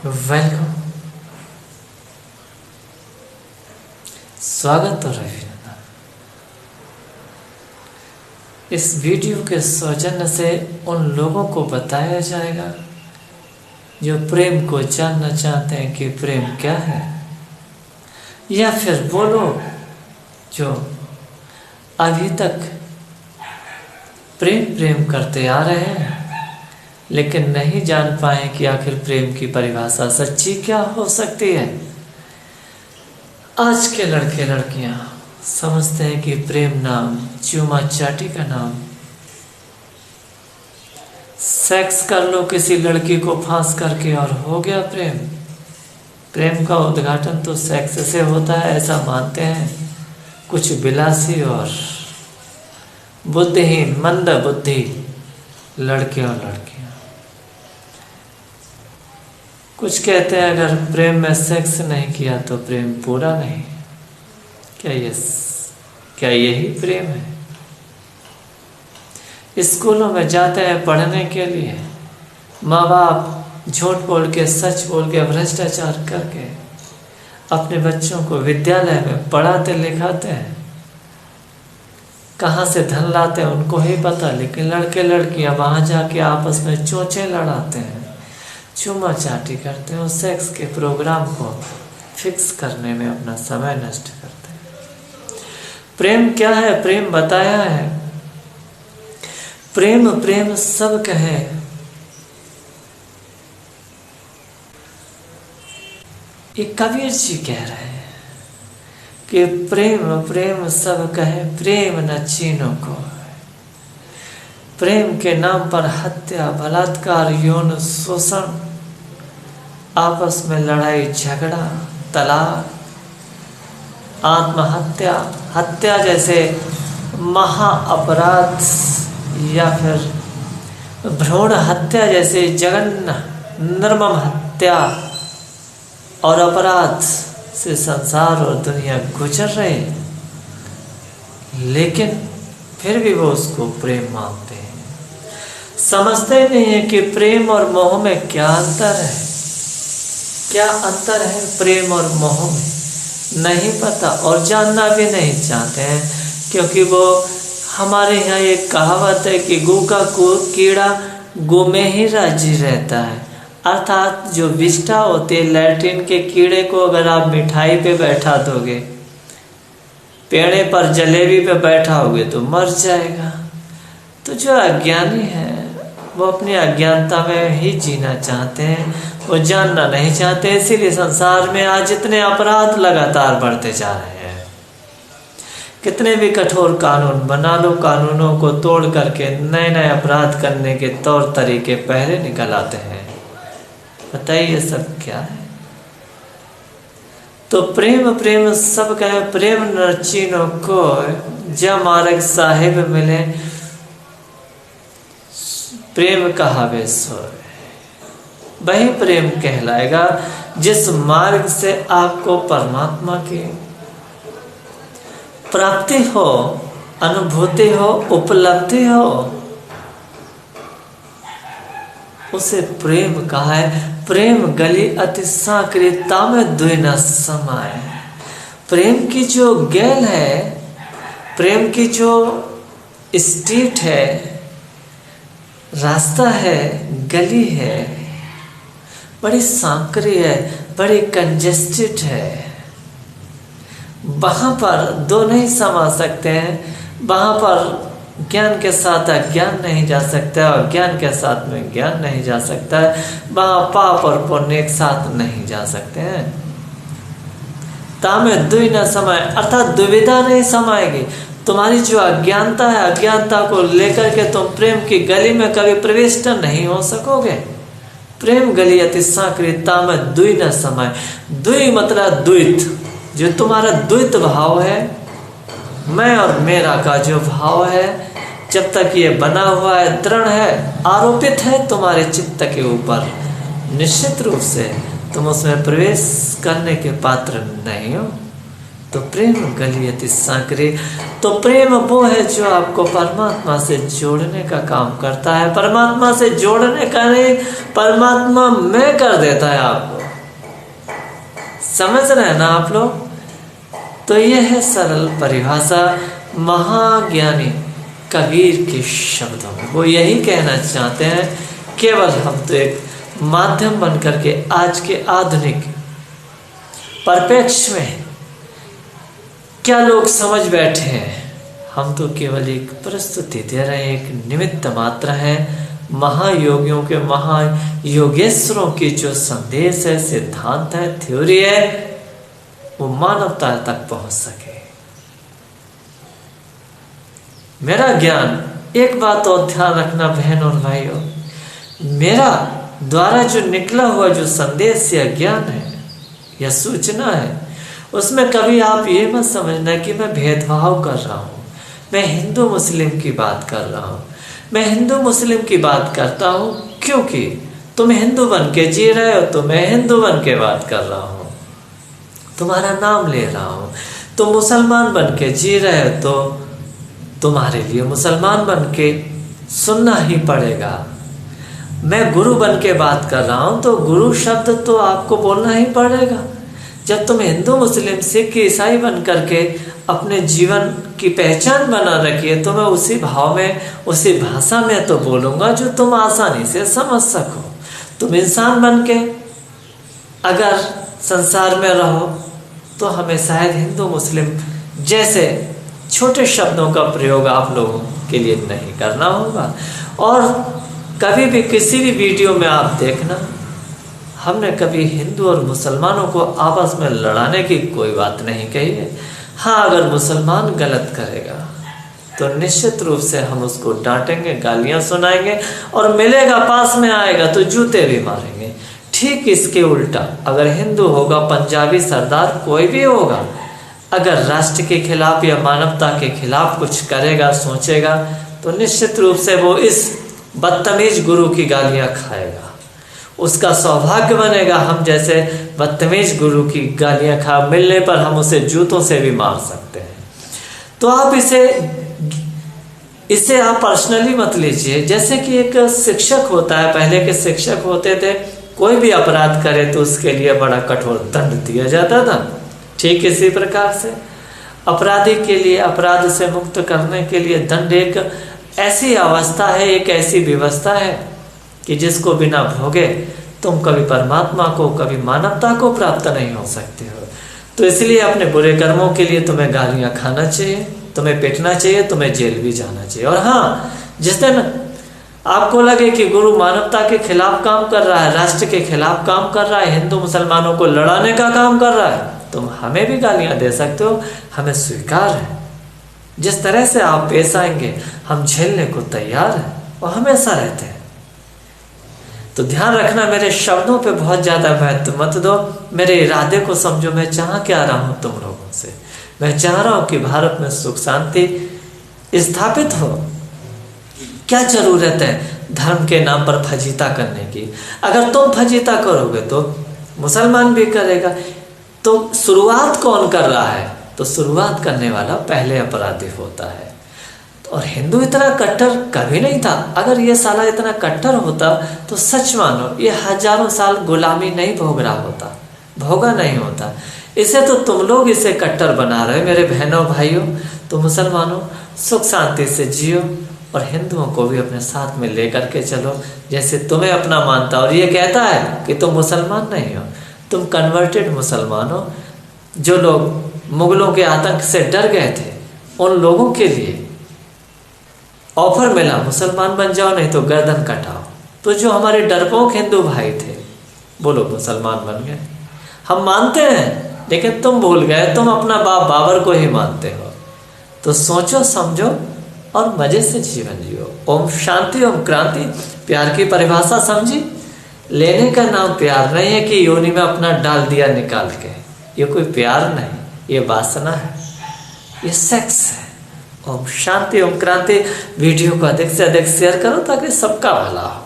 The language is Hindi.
वेलकम, स्वागत और अभिनंदन। इस वीडियो के सौजन्य से उन लोगों को बताया जाएगा जो प्रेम को जानना चाहते हैं कि प्रेम क्या है, या फिर वो लोग जो अभी तक प्रेम करते आ रहे हैं लेकिन नहीं जान पाए कि आखिर प्रेम की परिभाषा सच्ची क्या हो सकती है। आज के लड़के लड़कियां समझते हैं कि प्रेम नाम चूमा चाटी का नाम, सेक्स कर लो किसी लड़की को फांस करके और हो गया प्रेम। प्रेम का उद्घाटन तो सेक्स से होता है ऐसा मानते हैं कुछ विलासी और बुद्धिहीन मंद बुद्धि लड़के और लड़कियां। कुछ कहते हैं अगर प्रेम में सेक्स नहीं किया तो प्रेम पूरा नहीं। क्या यही प्रेम है? स्कूलों में जाते हैं पढ़ने के लिए, माँ बाप झूठ बोल के सच बोल के भ्रष्टाचार करके अपने बच्चों को विद्यालय में पढ़ाते लिखाते हैं। कहाँ से धन लाते हैं उनको ही पता, लेकिन लड़के लड़कियां वहाँ जाके आपस में चोंचे लड़ाते हैं, चूमा चाटी करते हैं और सेक्स के प्रोग्राम को फिक्स करने में अपना समय नष्ट करते हैं। प्रेम क्या है? प्रेम बताया है। प्रेम सब कहे, ये कबीर जी कह रहे हैं कि प्रेम सब कहे, प्रेम न चीनों को। प्रेम के नाम पर हत्या, बलात्कार, यौन शोषण, आपस में लड़ाई झगड़ा, तलाक, आत्महत्या, हत्या जैसे महा अपराध, या फिर भ्रूण हत्या जैसे जघन्य निर्मम हत्या और अपराध से संसार और दुनिया गुजर रहे, लेकिन फिर भी वो उसको प्रेम मानते हैं। समझते नहीं है कि प्रेम और मोह में क्या अंतर है। क्या अंतर है प्रेम और मोह में? नहीं पता और जानना भी नहीं चाहते हैं, क्योंकि वो हमारे यहाँ एक कहावत है कि गू का कीड़ा गू में ही राजी रहता है। अर्थात जो विष्ठा होती है लैट्रिन के कीड़े को अगर आप मिठाई पे बैठा दोगे, पेड़े पर जलेबी पे बैठा होगे तो मर जाएगा। तो जो अज्ञानी है वो अपनी अज्ञानता में ही जीना चाहते हैं, वो जानना नहीं चाहते। इसीलिए संसार में आज इतने अपराध लगातार बढ़ते जा रहे हैं। कितने भी कठोर कानून बना लो, कानूनों को तोड़ करके नए नए अपराध करने के तौर तरीके पहले निकल आते हैं। बताइए सब क्या है? तो प्रेम सब कहे, प्रेम नरचीनों को जब मार्ग साहिब मिले, प्रेम कहावे सोए। वही प्रेम कहलाएगा जिस मार्ग से आपको परमात्मा की प्राप्ति हो, अनुभूति हो, उपलब्धि हो, उसे प्रेम कहा है। प्रेम गली अति सांकरी तामे दुई न समाए। प्रेम की जो गैल है, प्रेम की जो स्ट्रीट है, रास्ता है, गली है, बड़ी सांकरी है, बड़ी कंजेस्टेड है। वहाँ पर दो नहीं समा सकते हैं। वहाँ पर ज्ञान के साथ अज्ञान नहीं जा सकता और ज्ञान के साथ में ज्ञान नहीं जा सकता है। वहाँ पाप और पुण्य एक साथ नहीं जा सकते हैं। तामे दुई न समाए, अर्थात दुविधा नहीं समाएगी। तुम्हारी जो अज्ञानता है, अज्ञानता को लेकर के तुम प्रेम की गली में कभी प्रविष्ट नहीं हो सकोगे। प्रेम गली अति सांकरी तामे दुई न समाए। दुई मतलब द्वैत, जो तुम्हारा द्वैत भाव है, मैं और मेरा का जो भाव है, जब तक ये बना हुआ है, दृढ़ है, आरोपित है तुम्हारे चित्त के ऊपर, निश्चित रूप से तुम उसमें प्रवेश करने के पात्र नहीं हो। तो प्रेम गलियति साकरे। तो प्रेम वो है जो आपको परमात्मा से जोड़ने का काम करता है। परमात्मा से जोड़ने का नहीं, परमात्मा में कर देता है आपको। समझ रहे हैं ना आप लोग? तो यह है सरल परिभाषा महाज्ञानी कबीर के शब्दों में। वो यही कहना चाहते हैं, केवल हम तो एक माध्यम बनकर के आज के आधुनिक परिप्रेक्ष्य में क्या लोग समझ बैठे हैं, हम तो केवल एक प्रस्तुति दे रहे हैं, एक निमित्त मात्र है। महायोगियों के, महायोगेश्वरों की जो संदेश है, सिद्धांत है, थ्योरी है, वो मानवता तक पहुंच सके। मेरा ज्ञान, एक बात और ध्यान रखना बहन और भाइयों, मेरा द्वारा जो निकला हुआ जो संदेश या ज्ञान है या सूचना है, उसमें कभी आप ये मत समझना कि मैं भेदभाव कर रहा हूँ, मैं हिंदू मुस्लिम की बात कर रहा हूँ। मैं हिंदू मुस्लिम की बात करता हूँ क्योंकि तुम हिंदू बन के जी रहे हो, तो मैं हिंदू बन के बात कर रहा हूँ, तुम्हारा नाम ले रहा हूँ। तुम मुसलमान बन के जी रहे हो, तो तुम्हारे लिए मुसलमान बन के सुनना ही पड़ेगा। मैं गुरु बन के बात कर रहा हूँ, तो गुरु शब्द तो आपको बोलना ही पड़ेगा। जब तुम हिंदू मुस्लिम सिख ईसाई बन करके अपने जीवन की पहचान बना रखी है, तो मैं उसी भाव में, उसी भाषा में तो बोलूँगा जो तुम आसानी से समझ सको। तुम इंसान बन के अगर संसार में रहो, तो हमें शायद हिंदू मुस्लिम जैसे छोटे शब्दों का प्रयोग आप लोगों के लिए नहीं करना होगा। और कभी भी किसी भी वीडियो में आप देखना, हमने कभी हिंदू और मुसलमानों को आपस में लड़ाने की कोई बात नहीं कही है। हाँ, अगर मुसलमान गलत करेगा तो निश्चित रूप से हम उसको डांटेंगे, गालियां सुनाएंगे, और मिलेगा, पास में आएगा तो जूते भी मारेंगे। ठीक इसके उल्टा अगर हिंदू होगा, पंजाबी सरदार कोई भी होगा, अगर राष्ट्र के खिलाफ या मानवता के खिलाफ कुछ करेगा, सोचेगा, तो निश्चित रूप से वो इस बदतमीज गुरु की गालियां खाएगा। उसका सौभाग्य बनेगा हम जैसे बदतमीज गुरु की गालियां खा, मिलने पर हम उसे जूतों से भी मार सकते हैं। तो आप इसे आप पर्सनली मत लीजिए। जैसे कि एक शिक्षक होता है, पहले के शिक्षक होते थे, कोई भी अपराध करे तो उसके लिए बड़ा कठोर दंड दिया जाता था। ठीक इसी प्रकार से अपराधी के लिए, अपराध से मुक्त करने के लिए दंड एक ऐसी अवस्था है, एक ऐसी व्यवस्था है कि जिसको बिना भोगे तुम कभी परमात्मा को, कभी मानवता को प्राप्त नहीं हो सकते हो। तो इसलिए अपने बुरे कर्मों के लिए तुम्हें गालियां खाना चाहिए, तुम्हें पिटना चाहिए, तुम्हें जेल भी जाना चाहिए। और हाँ, जिस दिन आपको लगे कि गुरु मानवता के खिलाफ काम कर रहा है, राष्ट्र के खिलाफ काम कर रहा है, हिंदू मुसलमानों को लड़ाने का काम कर रहा है, तुम हमें भी गालियां दे सकते हो, हमें स्वीकार है। जिस तरह से आप पेश आएंगे हम झेलने को तैयार हैं और हमेशा रहते हैं। तो ध्यान रखना, मेरे शब्दों पे बहुत ज्यादा महत्व मत दो, मेरे इरादे को समझो। मैं चाह क्या रहा हूं तुम लोगों से? मैं चाह रहा हूं कि भारत में सुख शांति स्थापित हो। क्या जरूरत है धर्म के नाम पर फजीता करने की? अगर तुम फजीता करोगे तो मुसलमान भी करेगा। तो शुरुआत कौन कर रहा है? तो शुरुआत करने वाला पहले अपराधी होता है। और हिंदू इतना कट्टर कभी नहीं था। अगर ये साला इतना कट्टर होता तो सच मानो ये हजारों साल गुलामी नहीं भोग रहा होता, भोगा नहीं होता। इसे तो तुम लोग इसे कट्टर बना रहे हो। मेरे बहनों भाइयों, तो मुसलमानों सुख शांति से जियो और हिंदुओं को भी अपने साथ में लेकर के चलो, जैसे तुम्हें अपना मानता। और ये कहता है कि तुम मुसलमान नहीं हो, तुम कन्वर्टेड मुसलमान हो। जो लोग मुगलों के आतंक से डर गए थे, उन लोगों के लिए ऑफर मिला, मुसलमान बन जाओ नहीं तो गर्दन कटाओ। तो जो हमारे डरपोक हिंदू भाई थे, वो लोग मुसलमान बन गए। हम मानते हैं, लेकिन तुम भूल गए, तुम अपना बाप बाबर को ही मानते हो। तो सोचो, समझो और मजे से जीवन जियो। ओम शांति, ओम क्रांति। प्यार की परिभाषा समझी? लेने का नाम प्यार नहीं है कि योनि में अपना डाल दिया निकाल के। ये कोई प्यार नहीं, ये वासना है, ये सेक्स है। ओम शांति, ओम क्रांति। वीडियो को अधिक से अधिक शेयर करो ताकि सबका भला हो।